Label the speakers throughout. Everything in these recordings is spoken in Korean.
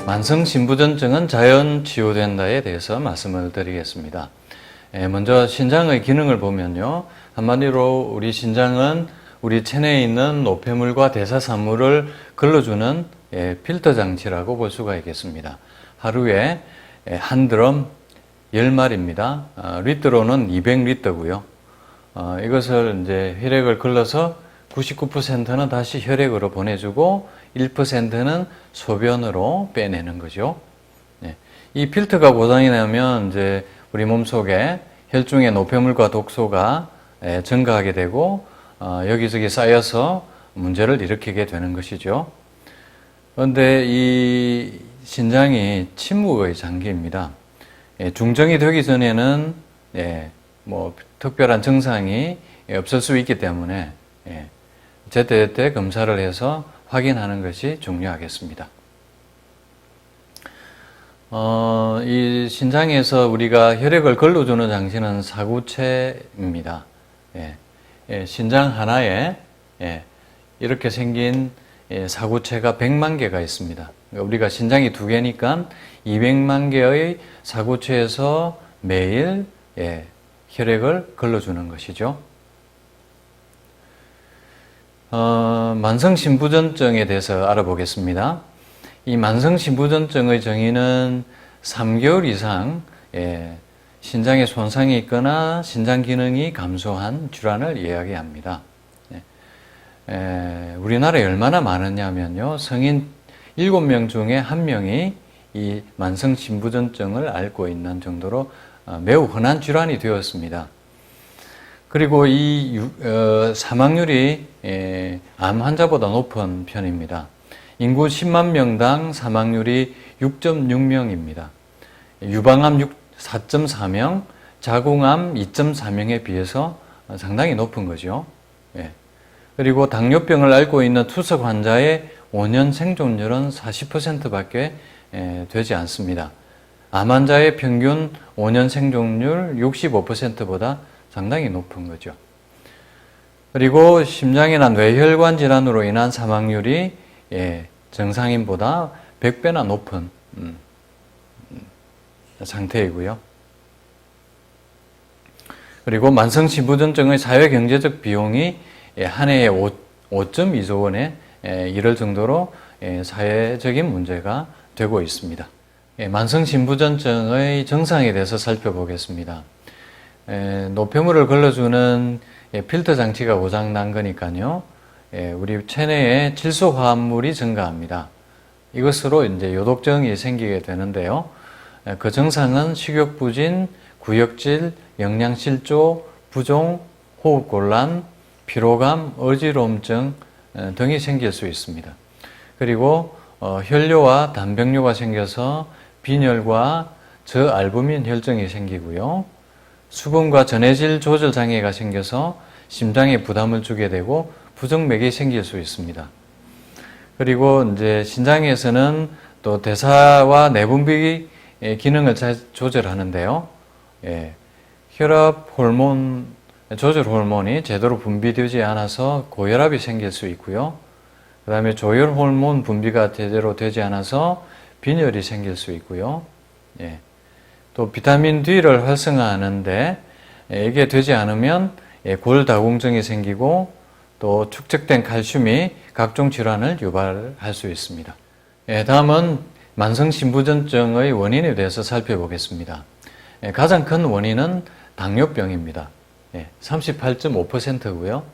Speaker 1: 만성신부전증은 자연 치유된다에 대해서 말씀을 드리겠습니다. 먼저 신장의 기능을 보면요, 한마디로 우리 신장은 우리 체내에 있는 노폐물과 대사산물을 걸러주는 필터 장치라고 볼 수가 있겠습니다. 하루에 한 드럼 10마리입니다. 리터로는 200리터고요. 이것을 이제 혈액을 걸러서 99%는 다시 혈액으로 보내주고 1%는 소변으로 빼내는 거죠. 이 필터가 고장이 나면 이제 우리 몸속에 혈중의 노폐물과 독소가 증가하게 되고 여기저기 쌓여서 문제를 일으키게 되는 것이죠. 그런데 이 신장이 침묵의 장기입니다. 중정이 되기 전에는 뭐 특별한 증상이 없을 수 있기 때문에 제때제때 검사를 해서 확인하는 것이 중요하겠습니다. 이 신장에서 우리가 혈액을 걸러주는 장치는 사구체입니다. 신장 하나에 이렇게 생긴 사구체가 100만 개가 있습니다. 우리가 신장이 2개니까 200만 개의 사구체에서 매일 혈액을 걸러주는 것이죠. 만성신부전증에 대해서 알아보겠습니다. 이 만성신부전증의 정의는 3개월 이상 신장에 손상이 있거나 신장 기능이 감소한 질환을 이야기합니다. 우리나라에 얼마나 많으냐면요, 성인 7명 중에 1명이 이 만성신부전증을 앓고 있는 정도로 매우 흔한 질환이 되었습니다. 그리고 이 사망률이 암 환자보다 높은 편입니다. 인구 10만 명당 사망률이 6.6명입니다. 유방암 4.4명, 자궁암 2.4명에 비해서 상당히 높은 거죠. 그리고 당뇨병을 앓고 있는 투석 환자의 5년 생존율은 40%밖에 되지 않습니다. 암 환자의 평균 5년 생존율 65%보다 상당히 높은 거죠. 그리고 심장이나 뇌혈관 질환으로 인한 사망률이 정상인보다 100배나 높은 상태이고요. 그리고 만성신부전증의 사회경제적 비용이 한 해에 5.2조 원에 이를 정도로 사회적인 문제가 되고 있습니다. 만성신부전증의 증상에 대해서 살펴보겠습니다. 노폐물을 걸러주는 필터 장치가 고장난 거니까요, 우리 체내에 질소 화합물이 증가합니다. 이것으로 이제 요독증이 생기게 되는데요. 그 증상은 식욕부진, 구역질, 영양실조, 부종, 호흡곤란, 피로감, 어지러움증 등이 생길 수 있습니다. 그리고 혈뇨와 단백뇨가 생겨서 빈혈과 저알부민 혈증이 생기고요. 수분과 전해질 조절 장애가 생겨서 심장에 부담을 주게 되고 부정맥이 생길 수 있습니다. 그리고 이제 신장에서는 또 대사와 내분비 기능을 잘 조절하는데요. 혈압 호르몬, 조절 호르몬이 제대로 분비되지 않아서 고혈압이 생길 수 있고요. 그 다음에 조혈 호르몬 분비가 제대로 되지 않아서 빈혈이 생길 수 있고요. 또 비타민 D를 활성화하는데 이게 되지 않으면 골다공증이 생기고 또 축적된 칼슘이 각종 질환을 유발할 수 있습니다. 다음은 만성신부전증의 원인에 대해서 살펴보겠습니다. 가장 큰 원인은 당뇨병입니다. 38.5%고요.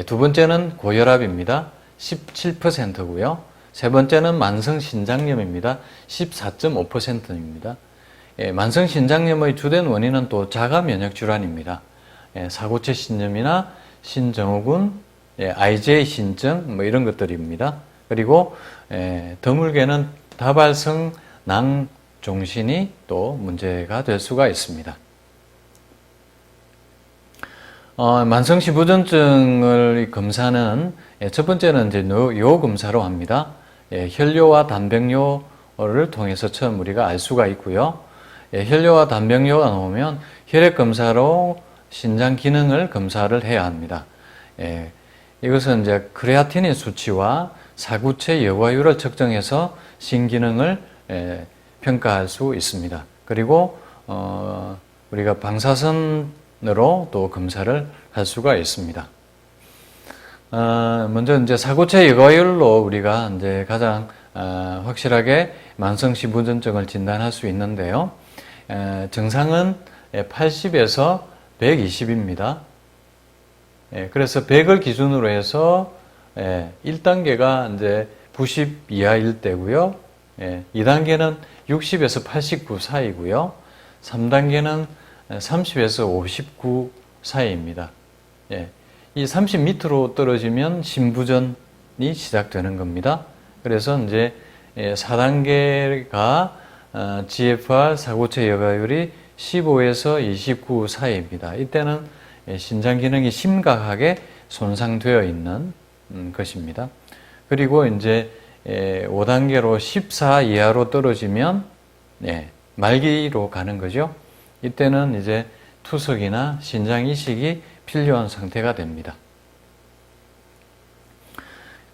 Speaker 1: 두 번째는 고혈압입니다. 17%고요. 세 번째는 만성신장염입니다. 14.5%입니다. 만성신장염의 주된 원인은 또 자가면역질환입니다. 사고체 신염이나 신증후군, IJ 신증 이런 것들입니다. 그리고 드물게는 다발성 낭종신이 또 문제가 될 수가 있습니다. 만성신부전증을 검사는 첫 번째는 이제 요 검사로 합니다. 혈뇨와 단백뇨를 통해서 처음 우리가 알 수가 있고요. 혈뇨와 단백뇨가 나오면 혈액 검사로 신장 기능을 검사를 해야 합니다. 이것은 이제 크레아티닌 수치와 사구체 여과율을 측정해서 신기능을 평가할 수 있습니다. 그리고 우리가 방사선으로 또 검사를 할 수가 있습니다. 먼저 이제 사구체 여과율로 우리가 이제 가장 확실하게 만성신부전증을 진단할 수 있는데요. 정상은 80에서 120입니다. 그래서 100을 기준으로 해서 1단계가 이제 90 이하일 때고요. 2단계는 60에서 89 사이고요. 3단계는 30에서 59 사이입니다. 이 30 밑으로 떨어지면 신부전이 시작되는 겁니다. 그래서 이제 4단계가 GFR 사구체 여과율이 15에서 29 사이입니다. 이때는 신장 기능이 심각하게 손상되어 있는 것입니다. 그리고 이제 5단계로 14 이하로 떨어지면 말기로 가는 거죠. 이때는 이제 투석이나 신장 이식이 필요한 상태가 됩니다.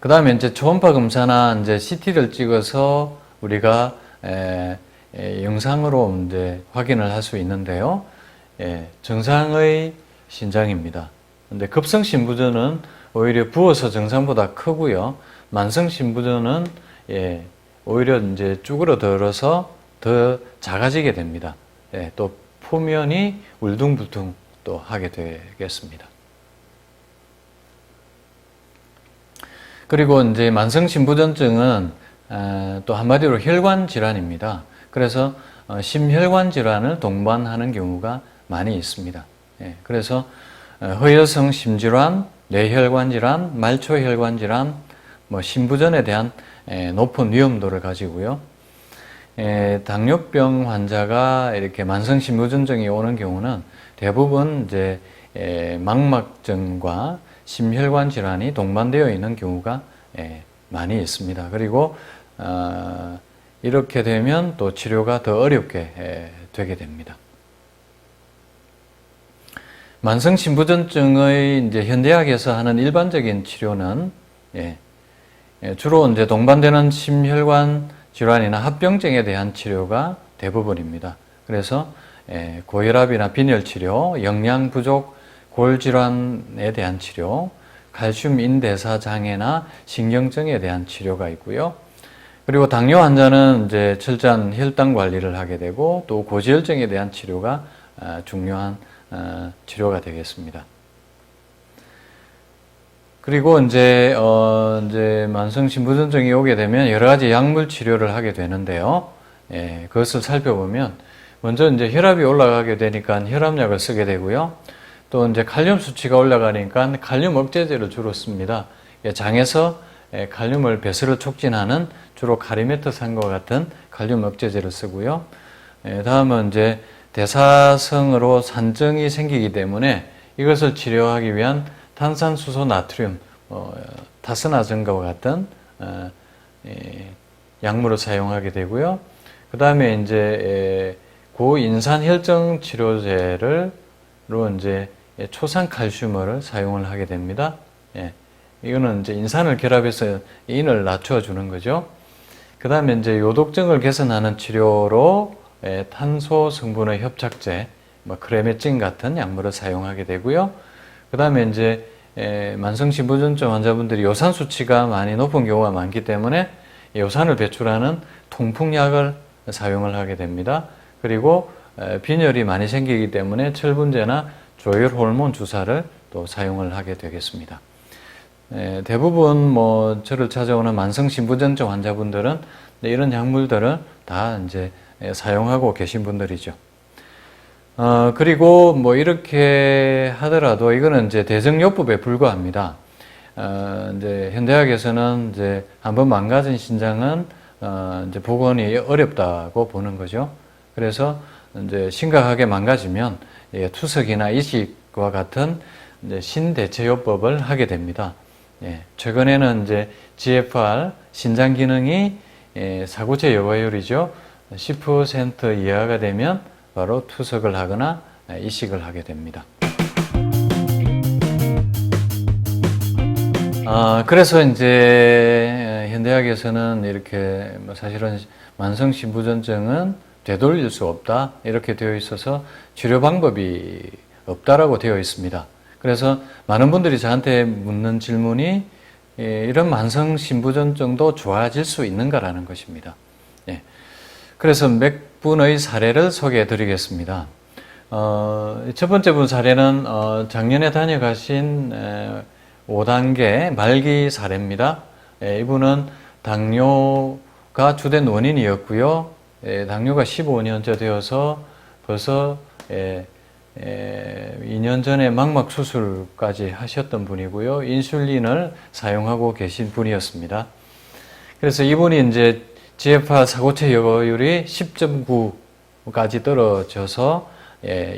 Speaker 1: 그 다음에 이제 초음파 검사나 이제 CT를 찍어서 우리가 영상으로 이제 확인을 할 수 있는데요. 정상의 신장입니다. 근데 급성 신부전은 오히려 부어서 정상보다 크고요. 만성 신부전은 오히려 이제 쭈그러들어서 더 작아지게 됩니다. 또 표면이 울퉁불퉁 또 하게 되겠습니다. 그리고 이제 만성 신부전증은 또 한마디로 혈관 질환입니다. 그래서 심혈관 질환을 동반하는 경우가 많이 있습니다. 그래서 허혈성 심질환, 뇌혈관 질환, 말초혈관 질환, 신부전에 대한 높은 위험도를 가지고요. 당뇨병 환자가 이렇게 만성 신부전증이 오는 경우는 대부분 이제 망막증과 심혈관 질환이 동반되어 있는 경우가 많이 있습니다. 그리고 이렇게 되면 또 치료가 더 어렵게 되게 됩니다. 만성 신부전증의 이제 현대학에서 하는 일반적인 치료는 주로 이제 동반되는 심혈관 질환이나 합병증에 대한 치료가 대부분입니다. 그래서 고혈압이나 빈혈 치료, 영양 부족 골질환에 대한 치료, 칼슘 인대사 장애나 신경증에 대한 치료가 있고요. 그리고 당뇨 환자는 이제 철저한 혈당 관리를 하게 되고 또 고지혈증에 대한 치료가 중요한 치료가 되겠습니다. 그리고 이제 만성 신부전증이 오게 되면 여러 가지 약물 치료를 하게 되는데요. 그것을 살펴보면 먼저 이제 혈압이 올라가게 되니까 혈압약을 쓰게 되고요. 또 이제 칼륨 수치가 올라가니까 칼륨 억제제를 주로 씁니다. 장에서 칼륨을 배설을 촉진하는 주로 카리메트산과 같은 칼륨 억제제를 쓰고요. 다음은 이제 대사성으로 산증이 생기기 때문에 이것을 치료하기 위한 탄산수소 나트륨, 타스나전과 같은 약물을 사용하게 되고요. 그 다음에 이제 고인산 혈증 치료제로 이제 초산 칼슘을 사용을 하게 됩니다. 이거는 이제 인산을 결합해서 인을 낮춰주는 거죠. 그 다음에 이제 요독증을 개선하는 치료로 탄소 성분의 협착제, 크레메틴 같은 약물을 사용하게 되고요. 그 다음에 이제 만성 신부전증 환자분들이 요산 수치가 많이 높은 경우가 많기 때문에 요산을 배출하는 통풍약을 사용을 하게 됩니다. 그리고 빈혈이 많이 생기기 때문에 철분제나 조혈 호르몬 주사를 또 사용을 하게 되겠습니다. 대부분 저를 찾아오는 만성 신부전증 환자분들은 이런 약물들을 다 이제 사용하고 계신 분들이죠. 그리고 이렇게 하더라도 이거는 이제 대증요법에 불과합니다. 이제 현대학에서는 이제 한번 망가진 신장은 이제 복원이 어렵다고 보는 거죠. 그래서 이제 심각하게 망가지면 투석이나 이식과 같은 이제 신대체요법을 하게 됩니다. 최근에는 이제 GFR 신장 기능이 사구체 여과율이죠. 10% 이하가 되면 바로 투석을 하거나 이식을 하게 됩니다. 그래서 이제 현대학에서는 이렇게 사실은 만성신부전증은 되돌릴 수 없다 이렇게 되어 있어서 치료 방법이 없다라고 되어 있습니다. 그래서 많은 분들이 저한테 묻는 질문이 이런 만성신부전증도 좋아질 수 있는가라는 것입니다. 예. 그래서 몇 분의 사례를 소개해 드리겠습니다. 첫 번째 분 사례는 작년에 다녀가신 5단계 말기 사례입니다. 이분은 당뇨가 주된 원인이었고요. 당뇨가 15년째 되어서 벌써 2년 전에 망막 수술까지 하셨던 분이고요. 인슐린을 사용하고 계신 분이었습니다. 그래서 이분이 이제 GFR 사고체 여과율이 10.9까지 떨어져서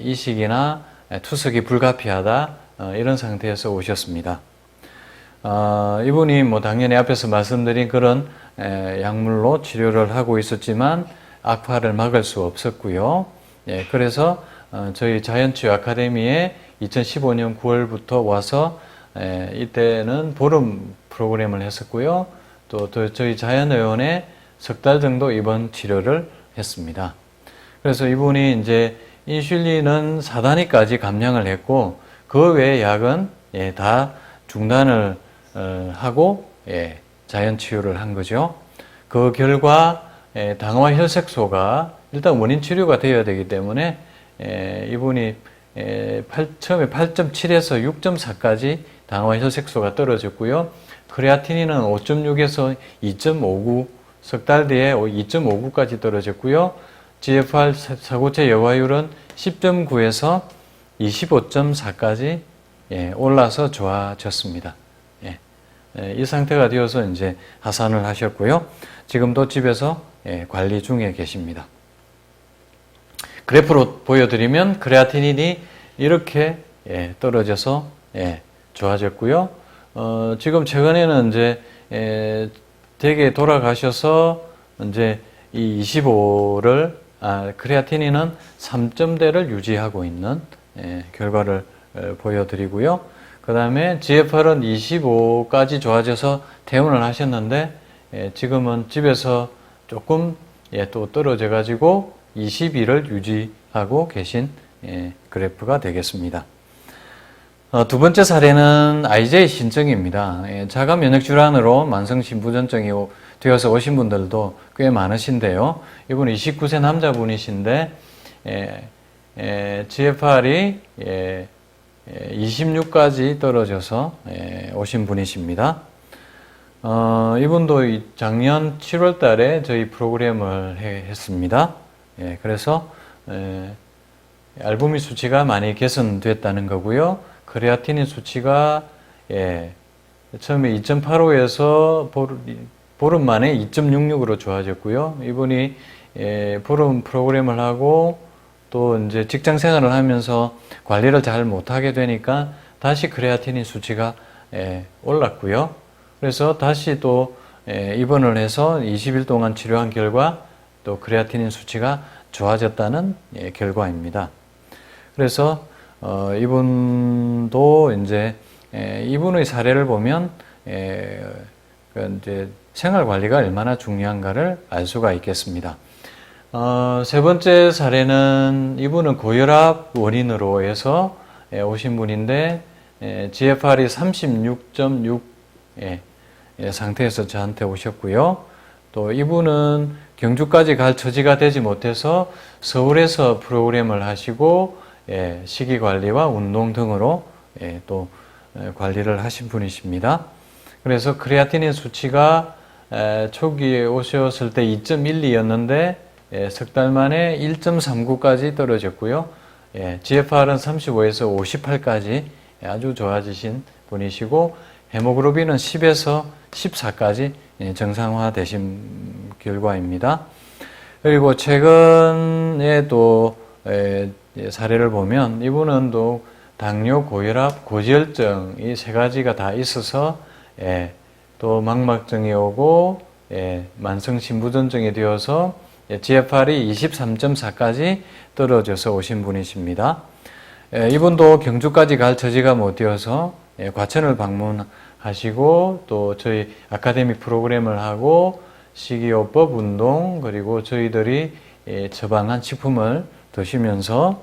Speaker 1: 이식이나 투석이 불가피하다 이런 상태에서 오셨습니다. 이분이 당연히 앞에서 말씀드린 그런 약물로 치료를 하고 있었지만 악화를 막을 수 없었고요. 그래서 저희 자연치유 아카데미에 2015년 9월부터 와서 이때는 보름 프로그램을 했었고요. 또 저희 자연의원에 석 달 정도 입원 치료를 했습니다. 그래서 이분이 이제 인슐린은 4단위까지 감량을 했고 그 외의 약은 다 중단을 하고 자연치유를 한 거죠. 그 결과 당화혈색소가 일단 원인 치료가 되어야 되기 때문에 이분이 처음에 8.7에서 6.4까지 당화혈색소가 떨어졌고요. 크레아티닌은 5.6에서 2.59, 석 달 뒤에 2.59까지 떨어졌고요. GFR 사고체 여과율은 10.9에서 25.4까지 올라서 좋아졌습니다. 이 상태가 되어서 이제 하산을 하셨고요. 지금도 집에서 관리 중에 계십니다. 그래프로 보여드리면 크레아티닌이 이렇게 떨어져서 좋아졌고요. 지금 최근에는 이제 댁에 돌아가셔서 이제 이 25를 크레아티닌은 3점대를 유지하고 있는 결과를 보여드리고요. 그 다음에 GFR은 25까지 좋아져서 퇴원을 하셨는데 지금은 집에서 조금 또 떨어져 가지고 22를 유지하고 계신 그래프가 되겠습니다. 두 번째 사례는 IJ 신증입니다. 자가 면역질환으로 만성신부전증이 되어서 오신 분들도 꽤 많으신데요. 이분 29세 남자분이신데 GFR이 26까지 떨어져서 오신 분이십니다. 이분도 작년 7월 달에 저희 프로그램을 했습니다. 그래서 알부민 수치가 많이 개선됐다는 거고요. 크레아티닌 수치가 처음에 2.85에서 보름 만에 2.66으로 좋아졌고요. 이분이 보름 프로그램을 하고 또 이제 직장 생활을 하면서 관리를 잘 못하게 되니까 다시 크레아티닌 수치가 올랐고요. 그래서 다시 또 입원을 해서 20일 동안 치료한 결과 또 크레아티닌 수치가 좋아졌다는 결과입니다. 그래서 이분도 이제 이분의 사례를 보면 이제 생활 관리가 얼마나 중요한가를 알 수가 있겠습니다. 세 번째 사례는 이분은 고혈압 원인으로 해서 오신 분인데 GFR이 36.6 상태에서 저한테 오셨고요. 또 이분은 경주까지 갈 처지가 되지 못해서 서울에서 프로그램을 하시고 식이 관리와 운동 등으로 또 관리를 하신 분이십니다. 그래서 크레아티닌 수치가 초기에 오셨을 때 2.12였는데 석 달 만에 1.39까지 떨어졌고요. GFR은 35에서 58까지 아주 좋아지신 분이시고 헤모글로빈은 10에서 14까지 정상화되신 결과입니다. 그리고 최근에 또 사례를 보면 이분은 또 당뇨, 고혈압, 고지혈증 이 세 가지가 다 있어서 또 망막증이 오고 만성신부전증이 되어서 GFR이 23.4까지 떨어져서 오신 분이십니다. 이분도 경주까지 갈 처지가 못 되어서 과천을 방문하시고 또 저희 아카데미 프로그램을 하고 식이요법 운동 그리고 저희들이 처방한 식품을 드시면서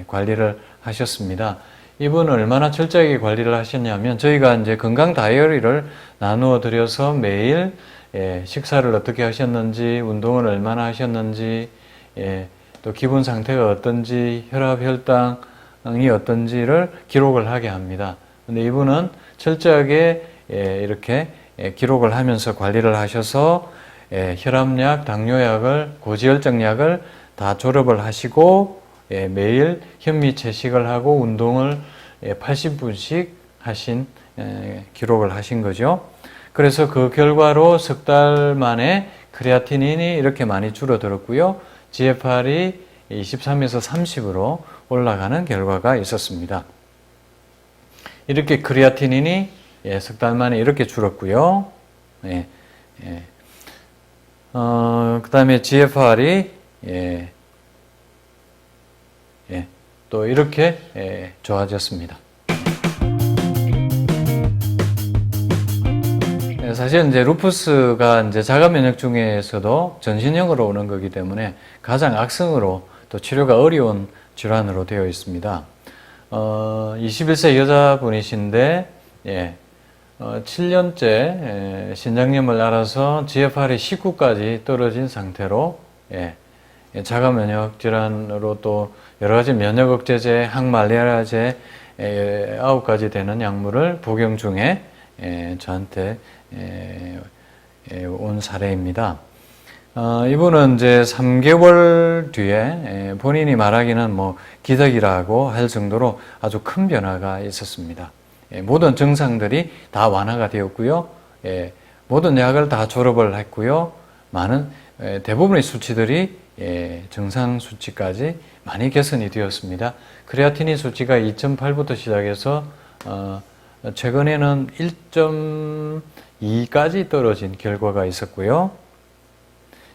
Speaker 1: 관리를 하셨습니다. 이분은 얼마나 철저하게 관리를 하셨냐면 저희가 이제 건강 다이어리를 나누어 드려서 매일 식사를 어떻게 하셨는지, 운동을 얼마나 하셨는지, 또 기분 상태가 어떤지, 혈압, 혈당이 어떤지를 기록을 하게 합니다. 근데 이분은 철저하게 이렇게 기록을 하면서 관리를 하셔서 혈압약, 당뇨약을, 고지혈증약을 다 졸업을 하시고 매일 현미 채식을 하고 운동을 80분씩 하신 기록을 하신 거죠. 그래서 그 결과로 석 달 만에 크레아티닌이 이렇게 많이 줄어들었고요. GFR이 23에서 30으로 올라가는 결과가 있었습니다. 이렇게 크레아티닌이 석 달 만에 이렇게 줄었고요. 그 다음에 GFR이 또 이렇게 좋아졌습니다. 사실 이제 루푸스가 이제 자가 면역 중에서도 전신형으로 오는 거기 때문에 가장 악성으로 또 치료가 어려운 질환으로 되어 있습니다. 21세 여자분이신데 7년째 신장염을 앓아서 GFR이 19까지 떨어진 상태로 자가 면역 질환으로 또 여러 가지 면역 억제제, 항말리아제 9가지 되는 약물을 복용 중에 저한테 온 사례입니다. 이분은 이제 3개월 뒤에 본인이 말하기는 뭐 기적이라고 할 정도로 아주 큰 변화가 있었습니다. 모든 증상들이 다 완화가 되었고요. 모든 약을 다 졸업을 했고요. 많은 대부분의 수치들이 정상 수치까지 많이 개선이 되었습니다. 크레아티닌 수치가 2.8부터 시작해서 최근에는 1.2까지 떨어진 결과가 있었고요.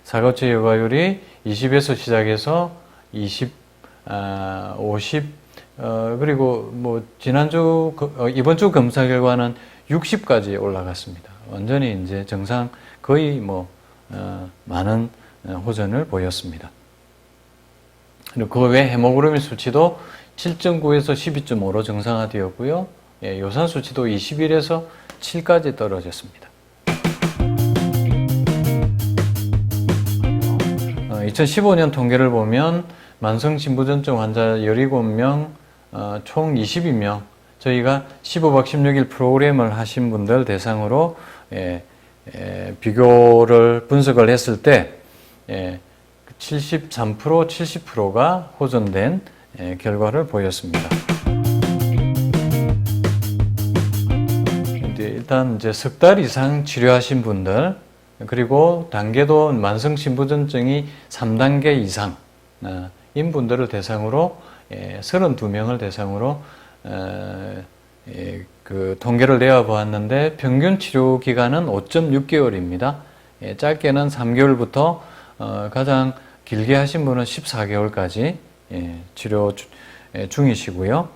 Speaker 1: 사고치 여과율이 20에서 시작해서 20, 50, 그리고 뭐 지난주 이번 주 검사 결과는 60까지 올라갔습니다. 완전히 이제 정상 거의 뭐 많은 호전을 보였습니다. 그리고 그 외 헤모글로빈 수치도 7.9에서 12.5로 정상화되었고요. 요산 수치도 21에서 7까지 떨어졌습니다. 2015년 통계를 보면 만성신부전증 환자 17명, 총 22명, 저희가 15박 16일 프로그램을 하신 분들 대상으로 비교를 분석을 했을 때 73%, 70%가 호전된 결과를 보였습니다. 일단 이제 석 달 이상 치료하신 분들, 그리고 단계도 만성신부전증이 3단계 이상 인 분들을 대상으로 32명을 대상으로 그 통계를 내어 보았는데 평균 치료 기간은 5.6개월입니다. 짧게는 3개월부터 가장 길게 하신 분은 14개월까지 치료 중이시고요.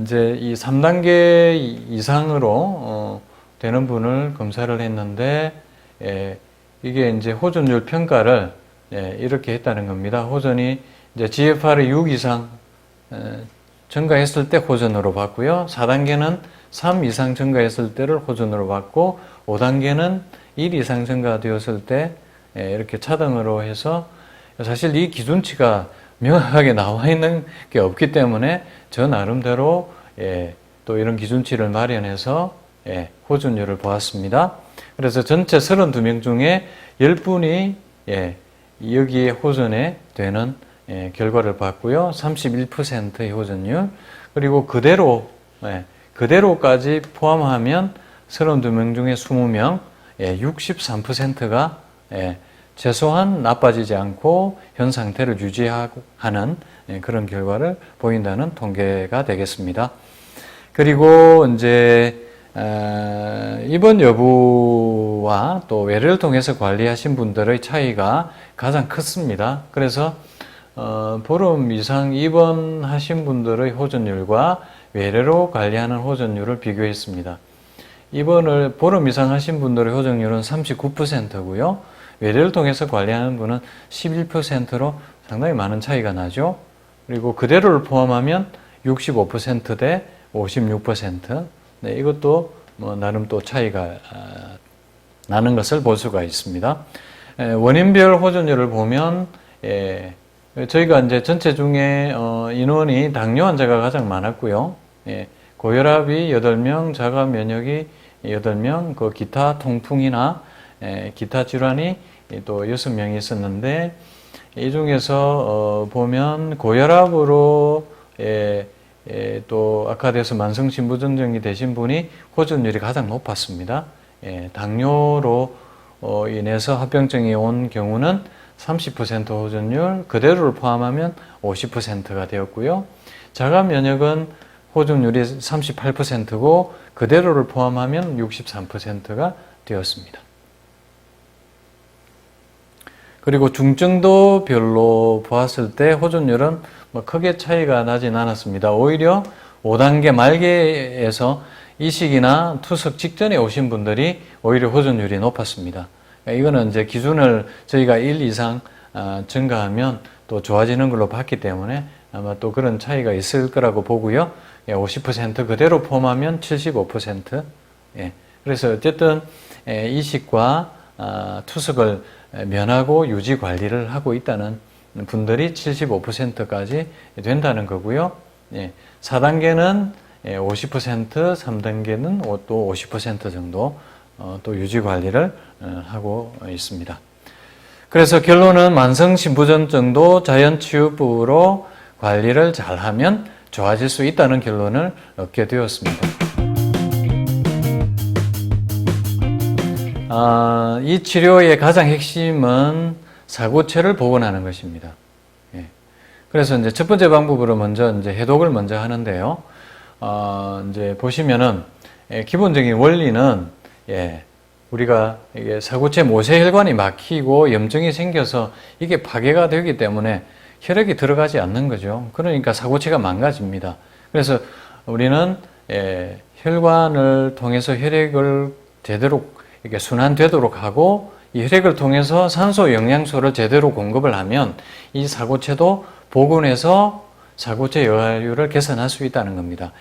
Speaker 1: 이제 이 3단계 이상으로 되는 분을 검사를 했는데 이게 이제 호전율 평가를 이렇게 했다는 겁니다. 호전이 이제 GFR이 6 이상 증가했을 때 호전으로 봤고요. 4단계는 3 이상 증가했을 때를 호전으로 봤고 5단계는 1 이상 증가되었을 때 이렇게 차등으로 해서 사실 이 기준치가 명확하게 나와 있는 게 없기 때문에 저 나름대로 또 이런 기준치를 마련해서 호전율을 보았습니다. 그래서 전체 32명 중에 10분이 여기에 호전에 되는 결과를 봤고요. 31%의 호전율, 그리고 그대로까지 포함하면 32명 중에 20명, 63%가 최소한 나빠지지 않고 현 상태를 유지하는 그런 결과를 보인다는 통계가 되겠습니다. 그리고 이제 입원 여부와 또 외래를 통해서 관리하신 분들의 차이가 가장 컸습니다. 그래서 보름 이상 입원하신 분들의 호전율과 외래로 관리하는 호전율을 비교했습니다. 입원을 보름 이상 하신 분들의 호전율은 39%고요. 외래를 통해서 관리하는 분은 11%로 상당히 많은 차이가 나죠. 그리고 그대로를 포함하면 65%대 56%. 네, 이것도 뭐 나름 또 차이가 나는 것을 볼 수가 있습니다. 원인별 호전율을 보면 저희가 이제 전체 중에 인원이 당뇨 환자가 가장 많았고요. 고혈압이 8명, 자가 면역이 8명, 그 기타 통풍이나 기타 질환이 또 6명이 있었는데, 이 중에서 보면 고혈압으로 또 악화돼서 만성신부전증이 되신 분이 호전율이 가장 높았습니다. 당뇨로 인해서 합병증이 온 경우는 30% 호전율, 그대로를 포함하면 50%가 되었고요. 자가 면역은 호전율이 38%고 그대로를 포함하면 63%가 되었습니다. 그리고 중증도별로 보았을 때 호전율은 뭐 크게 차이가 나진 않았습니다. 오히려 5단계 말기에서 이식이나 투석 직전에 오신 분들이 오히려 호전율이 높았습니다. 이거는 이제 기준을 저희가 1 이상 증가하면 또 좋아지는 걸로 봤기 때문에 아마 또 그런 차이가 있을 거라고 보고요. 50% 그대로 포함하면 75%. 그래서 어쨌든 이식과 투석을 면하고 유지 관리를 하고 있다는 분들이 75%까지 된다는 거고요. 4단계는 50%, 3단계는 또 50% 정도 또 유지 관리를 하고 있습니다. 그래서 결론은 만성신부전증도 자연치유법으로 관리를 잘하면 좋아질 수 있다는 결론을 얻게 되었습니다. 이 치료의 가장 핵심은 사고체를 복원하는 것입니다. 그래서 이제 첫 번째 방법으로 먼저 이제 해독을 먼저 하는데요. 이제 보시면은 기본적인 원리는 우리가 이게 사고체 모세혈관이 막히고 염증이 생겨서 이게 파괴가 되기 때문에 혈액이 들어가지 않는 거죠. 그러니까 사고체가 망가집니다. 그래서 우리는 혈관을 통해서 혈액을 제대로 이렇게 순환되도록 하고 이 혈액을 통해서 산소, 영양소를 제대로 공급을 하면 이 사고체도 복원해서 사고체 여활률을 개선할 수 있다는 겁니다.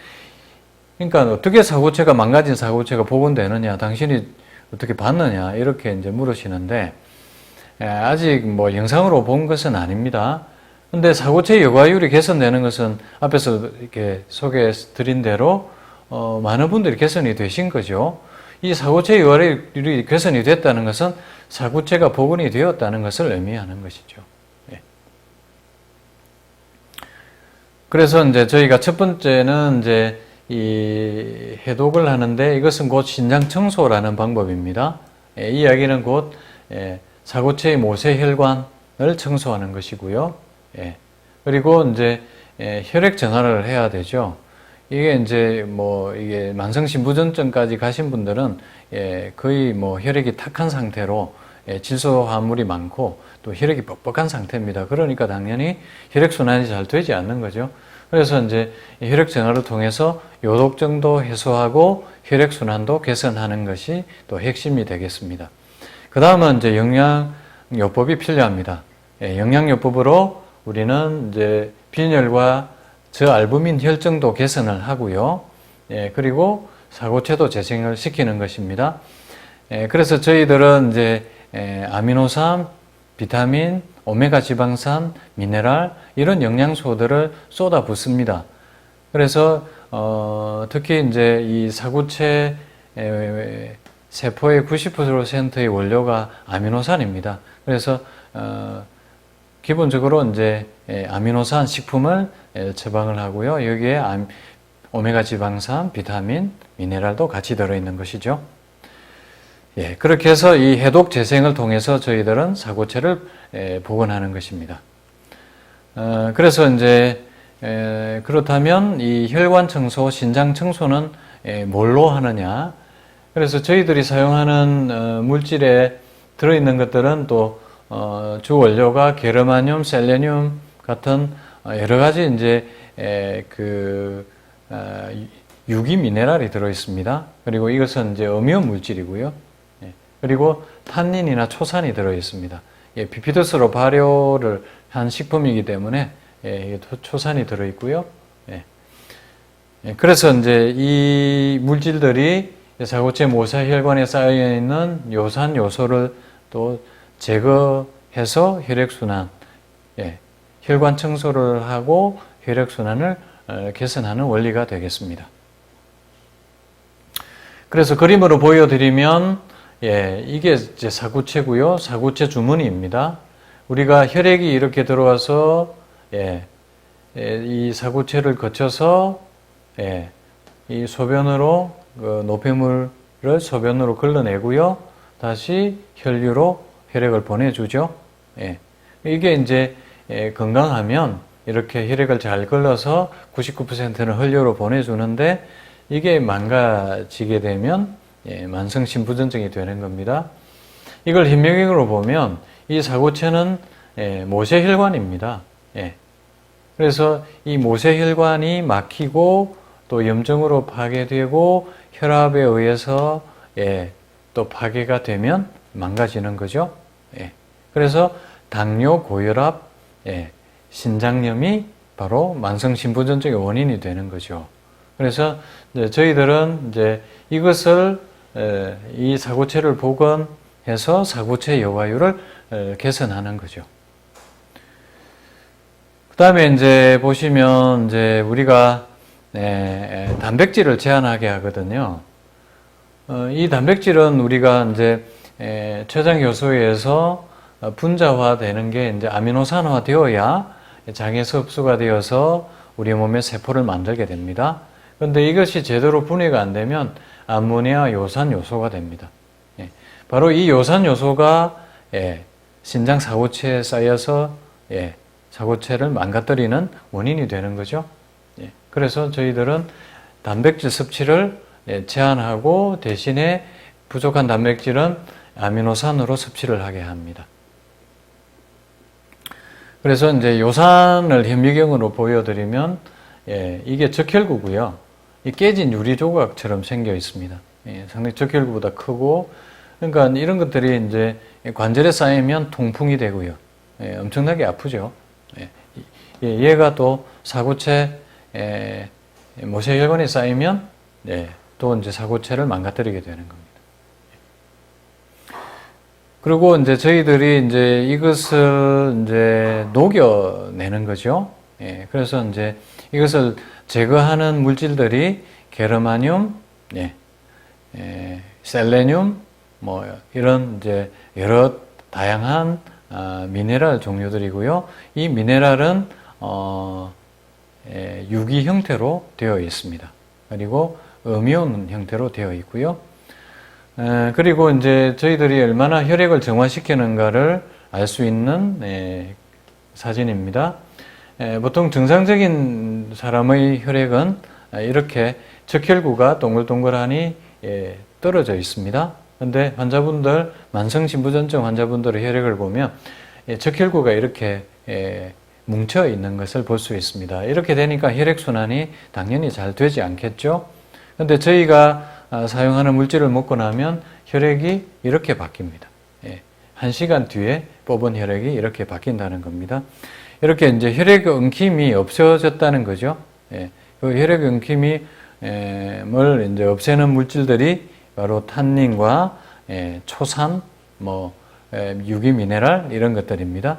Speaker 1: 그러니까 어떻게 사고체가 망가진 사고체가 복원되느냐, 당신이 어떻게 봤느냐 이렇게 이제 물으시는데 아직 뭐 영상으로 본 것은 아닙니다. 근데 사고체 여과율이 개선되는 것은 앞에서 이렇게 소개해 드린 대로 많은 분들이 개선이 되신 거죠. 이 사고체 여과율이 개선이 됐다는 것은 사고체가 복원이 되었다는 것을 의미하는 것이죠. 그래서 이제 저희가 첫 번째는 이제 이 해독을 하는데 이것은 곧 신장 청소라는 방법입니다. 이 이야기는 곧 사고체의 모세혈관을 청소하는 것이고요. 그리고 이제 혈액 전환을 해야 되죠. 이게 이제 뭐 이게 만성신부전증까지 가신 분들은 거의 뭐 혈액이 탁한 상태로 질소 화물이 많고 또 혈액이 뻑뻑한 상태입니다. 그러니까 당연히 혈액 순환이 잘 되지 않는 거죠. 그래서 이제 혈액 전환을 통해서 요독증도 해소하고 혈액 순환도 개선하는 것이 또 핵심이 되겠습니다. 그 다음은 이제 영양요법이 필요합니다. 영양요법으로 우리는 이제 빈혈과 저알부민 혈증도 개선을 하고요. 그리고 사고체도 재생을 시키는 것입니다. 그래서 저희들은 이제 아미노산, 비타민, 오메가 지방산, 미네랄 이런 영양소들을 쏟아 붓습니다. 그래서 특히 이제 이 사고체 세포의 90%의 원료가 아미노산입니다. 그래서 기본적으로 이제 아미노산 식품을 처방을 하고요. 여기에 오메가 지방산, 비타민, 미네랄도 같이 들어있는 것이죠. 그렇게 해서 이 해독 재생을 통해서 저희들은 사고체를 복원하는 것입니다. 그래서 이제 그렇다면 이 혈관 청소, 신장 청소는 뭘로 하느냐? 그래서 저희들이 사용하는 물질에 들어있는 것들은 또 주 원료가 게르마늄, 셀레늄 같은 여러 가지 이제 그 유기 미네랄이 들어 있습니다. 그리고 이것은 이제 음이온 물질이고요. 예, 그리고 탄닌이나 초산이 들어 있습니다. 예, 비피더스로 발효를 한 식품이기 때문에 예, 초산이 들어 있고요. 예. 예, 그래서 이제 이 물질들이 사고체 모세혈관에 쌓여 있는 요산 요소를 또 제거해서 혈액순환, 예, 혈관 청소를 하고 혈액순환을 개선하는 원리가 되겠습니다. 그래서 그림으로 보여드리면, 예, 이게 이제 사구체고요. 사구체 주머니입니다. 우리가 혈액이 이렇게 들어와서, 예, 이 사구체를 거쳐서, 예, 이 소변으로, 노폐물을 소변으로 걸러내고요. 다시 혈류로 혈액을 보내주죠. 예, 이게 이제 건강하면 이렇게 혈액을 잘 걸러서 99%는 혈류로 보내주는데 이게 망가지게 되면 만성 신부전증이 되는 겁니다. 이걸 현미경으로 보면 이 사구체는 모세혈관입니다. 그래서 이 모세혈관이 막히고 또 염증으로 파괴되고 혈압에 의해서 또 파괴가 되면 망가지는 거죠. 그래서 당뇨, 고혈압, 신장염이 바로 만성 신부전증의 원인이 되는 거죠. 그래서 이제 저희들은 이제 이것을 이 사구체를 복원해서 사구체 여과율을 개선하는 거죠. 그 다음에 이제 보시면 이제 우리가 단백질을 제한하게 하거든요. 이 단백질은 우리가 이제 췌장 효소에 의해서 분자화되는 게 이제 아미노산화 되어야 장에서 흡수가 되어서 우리 몸의 세포를 만들게 됩니다. 그런데 이것이 제대로 분해가 안 되면 암모니아 요산 요소가 됩니다. 바로 이 요산 요소가 신장 사구체에 쌓여서 사구체를 망가뜨리는 원인이 되는 거죠. 그래서 저희들은 단백질 섭취를 제한하고 대신에 부족한 단백질은 아미노산으로 섭취를 하게 합니다. 그래서 이제 요산을 현미경으로 보여드리면 이게 적혈구고요. 이 깨진 유리 조각처럼 생겨 있습니다. 상당히 적혈구보다 크고, 그러니까 이런 것들이 이제 관절에 쌓이면 통풍이 되고요. 엄청나게 아프죠. 얘가 또 사구체 모세혈관에 쌓이면 또 이제 사구체를 망가뜨리게 되는 겁니다. 그리고 이제 저희들이 이제 이것을 이제 녹여내는 거죠. 그래서 이제 이것을 제거하는 물질들이 게르마늄, 셀레늄, 뭐 이런 이제 여러 다양한 미네랄 종류들이고요. 이 미네랄은 유기 형태로 되어 있습니다. 그리고 음이온 형태로 되어 있고요. 그리고 이제 저희들이 얼마나 혈액을 정화시키는가를 알 수 있는 사진입니다. 보통 정상적인 사람의 혈액은 이렇게 적혈구가 동글동글하니 떨어져 있습니다. 그런데 환자분들, 만성신부전증 환자분들의 혈액을 보면 적혈구가 이렇게 뭉쳐 있는 것을 볼 수 있습니다. 이렇게 되니까 혈액순환이 당연히 잘 되지 않겠죠. 그런데 저희가 사용하는 물질을 먹고 나면 혈액이 이렇게 바뀝니다. 1시간 뒤에 뽑은 혈액이 이렇게 바뀐다는 겁니다. 이렇게 이제 혈액 엉킴이 없어졌다는 거죠. 그 혈액 엉킴을 이제 없애는 물질들이 바로 탄닌과 초산, 뭐 유기 미네랄 이런 것들입니다.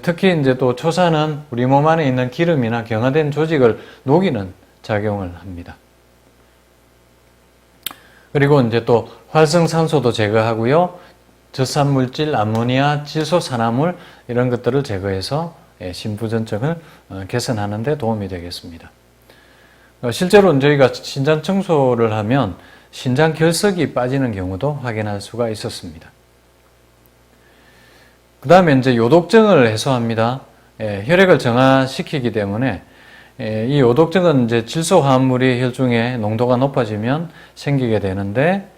Speaker 1: 특히 이제 또 초산은 우리 몸 안에 있는 기름이나 경화된 조직을 녹이는 작용을 합니다. 그리고 이제 또 활성산소도 제거하고요. 젖산물질, 암모니아, 질소산화물 이런 것들을 제거해서 신부전증을 개선하는 데 도움이 되겠습니다. 실제로 저희가 신장 청소를 하면 신장 결석이 빠지는 경우도 확인할 수가 있었습니다. 그 다음에 이제 요독증을 해소합니다. 혈액을 정화시키기 때문에 이 요독증은 이제 질소 화합물이 혈중에 농도가 높아지면 생기게 되는데,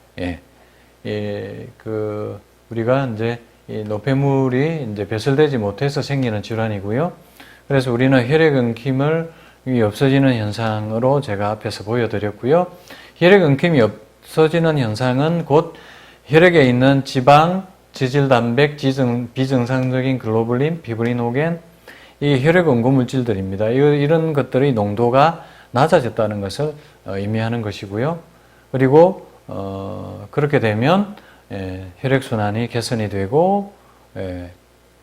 Speaker 1: 우리가 이제 이 노폐물이 이제 배설되지 못해서 생기는 질환이고요. 그래서 우리는 혈액 엉킴을 없어지는 현상으로 제가 앞에서 보여드렸고요. 혈액 엉킴이 없어지는 현상은 곧 혈액에 있는 지방, 지질단백, 비정상적인 글로불린, 피브리노겐, 이 혈액 원고 물질들입니다. 이런 것들의 농도가 낮아졌다는 것을 의미하는 것이고요. 그리고 그렇게 되면 혈액순환이 개선이 되고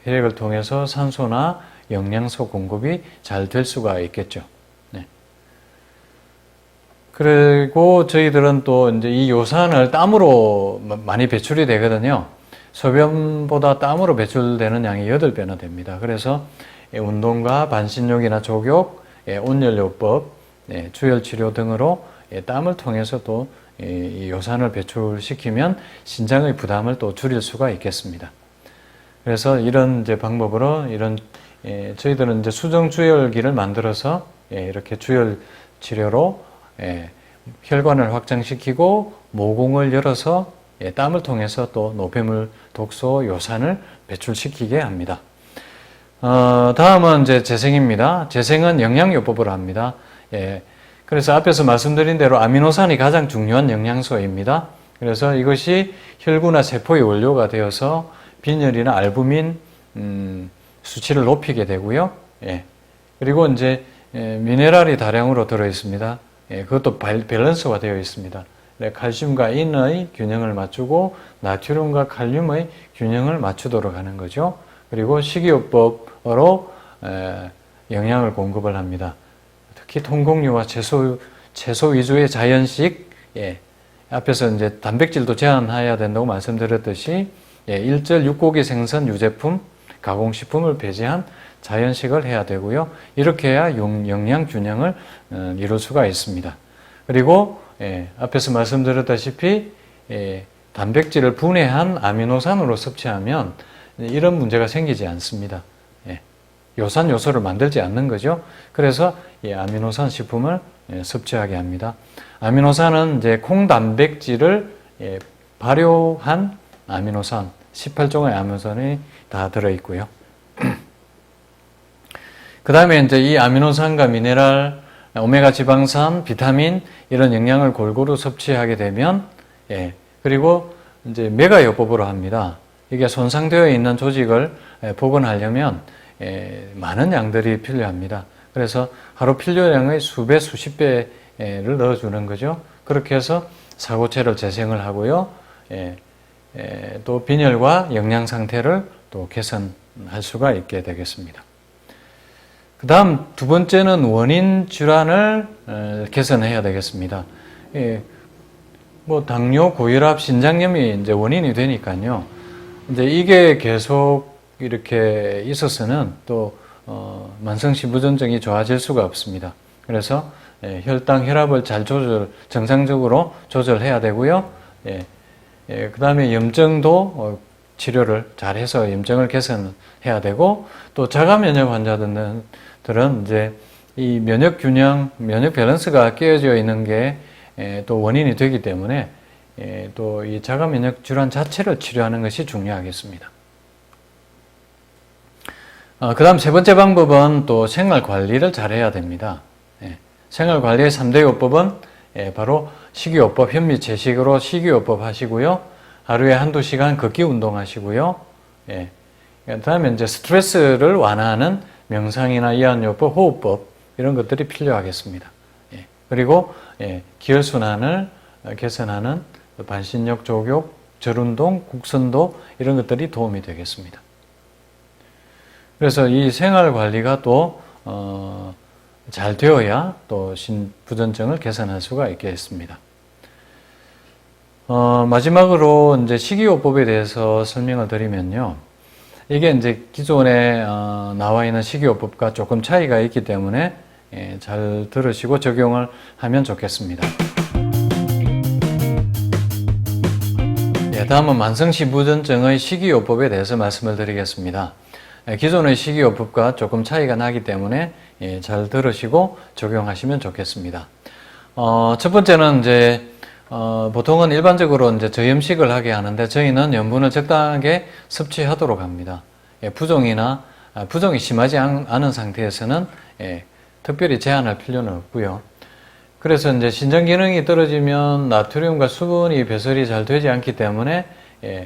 Speaker 1: 혈액을 통해서 산소나 영양소 공급이 잘 될 수가 있겠죠. 네. 그리고 저희들은 또 이제 이 요산을 땀으로 많이 배출이 되거든요. 소변보다 땀으로 배출되는 양이 8배나 됩니다. 그래서 운동과 반신욕이나 족욕, 온열요법, 주열치료 등으로 땀을 통해서 또 이 요산을 배출시키면 신장의 부담을 또 줄일 수가 있겠습니다. 그래서 이런 이제 방법으로 저희들은 이제 수정주열기를 만들어서 이렇게 주열 치료로 혈관을 확장시키고 모공을 열어서 땀을 통해서 또 노폐물, 독소, 요산을 배출시키게 합니다. 다음은 이제 재생입니다. 재생은 영양요법으로 합니다. 그래서 앞에서 말씀드린 대로 아미노산이 가장 중요한 영양소입니다. 그래서 이것이 혈구나 세포의 원료가 되어서 빈혈이나 알부민 수치를 높이게 되고요. 그리고 이제 미네랄이 다량으로 들어 있습니다. 그것도 밸런스가 되어 있습니다. 칼슘과 인의 균형을 맞추고 나트륨과 칼륨의 균형을 맞추도록 하는 거죠. 그리고 식이요법으로 영양을 공급을 합니다. 특히 통곡류와 채소 위주의 자연식, 앞에서 이제 단백질도 제한해야 된다고 말씀드렸듯이 일절 육고기 생선 유제품, 가공식품을 배제한 자연식을 해야 되고요. 이렇게 해야 영양 균형을 이룰 수가 있습니다. 그리고 앞에서 말씀드렸다시피 단백질을 분해한 아미노산으로 섭취하면 이런 문제가 생기지 않습니다. 요산 요소를 만들지 않는 거죠. 그래서 이 아미노산 식품을 섭취하게 합니다. 아미노산은 이제 콩 단백질을 발효한 아미노산 18종의 아미노산이 다 들어 있고요. 그 다음에 이제 이 아미노산과 미네랄, 오메가 지방산, 비타민 이런 영양을 골고루 섭취하게 되면 그리고 이제 메가요법으로 합니다. 이게 손상되어 있는 조직을 복원하려면 많은 양들이 필요합니다. 그래서 하루 필요량의 수배, 수십 배를 넣어주는 거죠. 그렇게 해서 사고체를 재생을 하고요. 또 빈혈과 영양 상태를 또 개선할 수가 있게 되겠습니다. 그 다음 두 번째는 원인 질환을 개선해야 되겠습니다. 뭐 당뇨, 고혈압, 신장염이 이제 원인이 되니까요. 이제 이게 계속 이렇게 있어서는 또 만성신부전증이 좋아질 수가 없습니다. 그래서 혈당, 혈압을 잘 정상적으로 조절해야 되고요. 그 다음에 염증도 치료를 잘해서 염증을 개선해야 되고, 또 자가면역 환자들은 이제 이 면역 균형, 면역 밸런스가 깨어져 있는 게 또 원인이 되기 때문에 또 이 자가면역 질환 자체를 치료하는 것이 중요하겠습니다. 그 다음 세 번째 방법은 또 생활 관리를 잘 해야 됩니다. 생활 관리의 3대 요법은 바로 식이요법, 현미 채식으로 식이요법 하시고요. 하루에 한두 시간 걷기 운동 하시고요. 그 다음에 이제 스트레스를 완화하는 명상이나 이완요법, 호흡법 이런 것들이 필요하겠습니다. 그리고 기혈순환을 개선하는 반신욕, 족욕, 절운동, 국선도 이런 것들이 도움이 되겠습니다. 그래서 이 생활 관리가 또 잘 되어야 또 신부전증을 개선할 수가 있겠습니다. 마지막으로 이제 식이요법에 대해서 설명을 드리면요. 이게 이제 기존에 나와 있는 식이요법과 조금 차이가 있기 때문에 잘 들으시고 적용을 하면 좋겠습니다. 다음은 만성신부전증의 식이요법에 대해서 말씀을 드리겠습니다. 기존의 식이요법과 조금 차이가 나기 때문에 잘 들으시고 적용하시면 좋겠습니다. 첫 번째는 이제 보통은 일반적으로 이제 저염식을 하게 하는데 저희는 염분을 적당하게 섭취하도록 합니다. 부종이 심하지 않은 상태에서는 특별히 제한할 필요는 없고요. 그래서 이제 신장 기능이 떨어지면 나트륨과 수분이 배설이 잘 되지 않기 때문에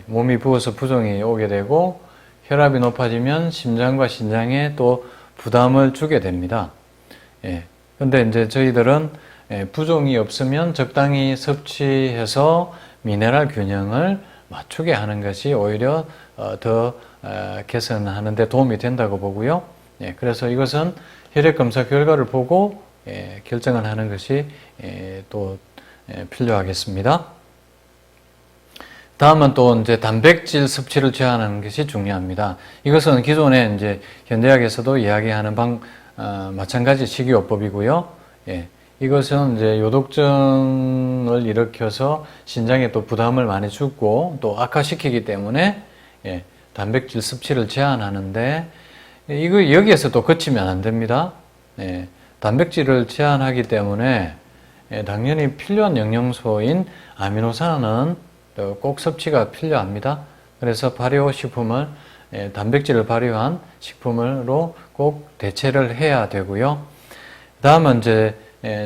Speaker 1: 몸이 부어서 부종이 오게 되고 혈압이 높아지면 심장과 신장에 또 부담을 주게 됩니다. 근데 이제 저희들은 부종이 없으면 적당히 섭취해서 미네랄 균형을 맞추게 하는 것이 오히려 더 개선하는 데 도움이 된다고 보고요. 그래서 이것은 혈액 검사 결과를 보고 결정을 하는 것이 또 필요하겠습니다. 다음은 또 이제 단백질 섭취를 제한하는 것이 중요합니다. 이것은 기존에 이제 현대학에서도 이야기하는 마찬가지 식이요법이고요. 이것은 이제 요독증을 일으켜서 신장에 또 부담을 많이 주고 또 악화시키기 때문에 단백질 섭취를 제한하는데 이거 여기에서 또 그치면 안 됩니다. 단백질을 제한하기 때문에 당연히 필요한 영양소인 아미노산은 꼭 섭취가 필요합니다. 그래서 발효 식품을 단백질을 발효한 식품으로 꼭 대체를 해야 되고요. 다음은 이제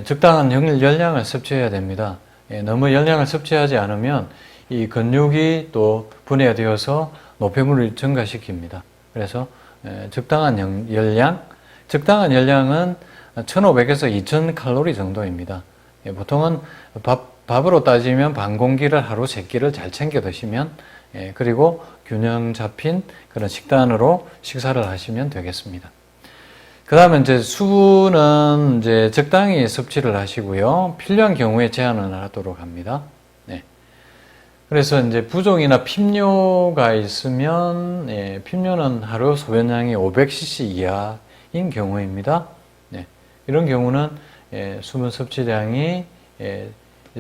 Speaker 1: 적당한 열량을 섭취해야 됩니다. 너무 열량을 섭취하지 않으면 이 근육이 또 분해되어서 노폐물을 증가시킵니다. 그래서 적당한 열량, 적당한 열량은 1500에서 2000 칼로리 정도입니다. 보통은 밥으로 따지면 반 공기를 하루 3끼를 잘 챙겨 드시면 그리고 균형 잡힌 그런 식단으로 식사를 하시면 되겠습니다. 그 다음에 이제 수분은 이제 적당히 섭취를 하시고요. 필요한 경우에 제한을 하도록 합니다. 그래서 이제 부종이나 핍뇨가 있으면 핍뇨는 하루 소변량이 500cc 이하인 경우입니다. 이런 경우는 수분 섭취량이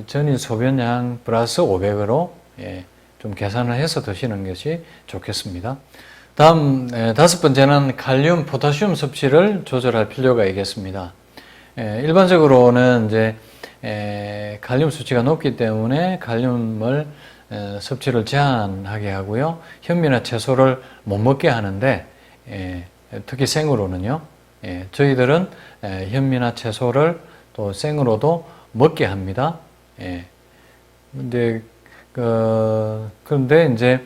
Speaker 1: 전일 소변량 플러스 500으로 좀 계산을 해서 드시는 것이 좋겠습니다. 다음 5번째는 칼륨, 포타슘 섭취를 조절할 필요가 있겠습니다. 일반적으로는 이제 칼륨 수치가 높기 때문에 칼륨을 섭취를 제한하게 하고요. 현미나 채소를 못 먹게 하는데 특히 생으로는요. 저희들은 현미나 채소를 또 생으로도 먹게 합니다. 그런데 이제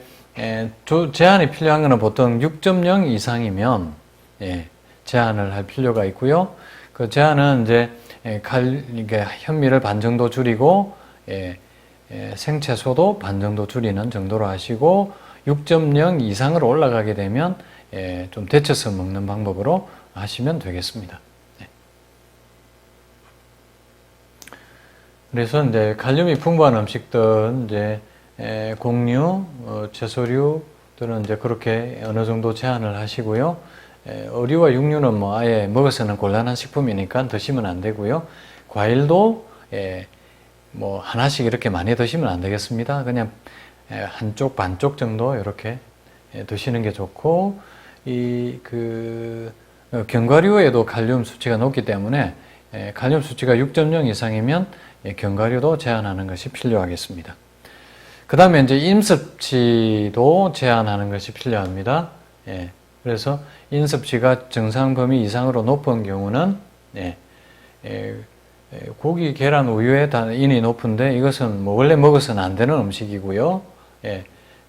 Speaker 1: 제한이 필요한 것은 보통 6.0 이상이면 제한을 할 필요가 있고요. 그 제한은 이제 이게 현미를 반 정도 줄이고 생채소도 반 정도 줄이는 정도로 하시고 6.0 이상으로 올라가게 되면 좀 데쳐서 먹는 방법으로 하시면 되겠습니다. 그래서 이제 칼륨이 풍부한 음식들, 이제 곡류, 채소류들은 이제 그렇게 어느 정도 제한을 하시고요. 어류와 육류는 뭐 아예 먹어서는 곤란한 식품이니까 드시면 안 되고요. 과일도 뭐 하나씩 이렇게 많이 드시면 안 되겠습니다. 그냥 한쪽 반쪽 정도 이렇게 드시는 게 좋고, 견과류에도 칼륨 수치가 높기 때문에 칼륨 수치가 6.0 이상이면 견과류도 제한하는 것이 필요하겠습니다. 그 다음에 이제 인섭치도 제한하는 것이 필요합니다. 그래서 인섭치가 정상 범위 이상으로 높은 경우는 고기, 계란, 우유에 인이 높은데 이것은 뭐 원래 먹어서는 안 되는 음식이고요.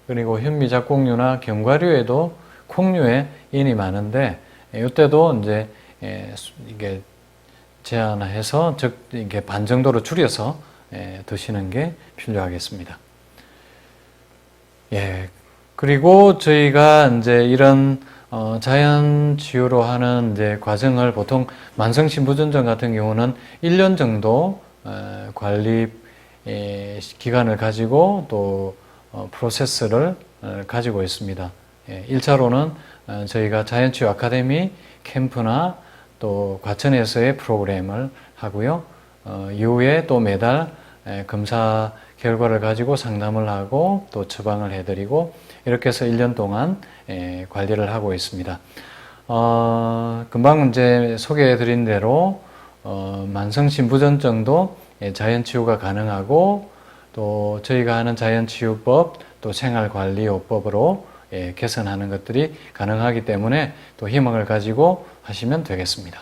Speaker 1: 그리고 현미, 잡곡류나 견과류에도 콩류에 인이 많은데 이때도 이제 이게 제한해서 이게 반 정도로 줄여서 드시는 게 필요하겠습니다. 그리고 저희가 이제 이런 자연 치유로 하는 이제 과정을 보통 만성신부전증 같은 경우는 1년 정도 관리 기간을 가지고 또 프로세스를 가지고 있습니다. 1차로는 저희가 자연치유 아카데미 캠프나 또 과천에서의 프로그램을 하고요. 이후에 또 매달 검사 결과를 가지고 상담을 하고 또 처방을 해드리고 이렇게 해서 1년 동안 관리를 하고 있습니다. 금방 이제 소개해드린 대로 만성신부전증도 자연치유가 가능하고 또 저희가 하는 자연치유법 또 생활관리요법으로 개선하는 것들이 가능하기 때문에 또 희망을 가지고 하시면 되겠습니다.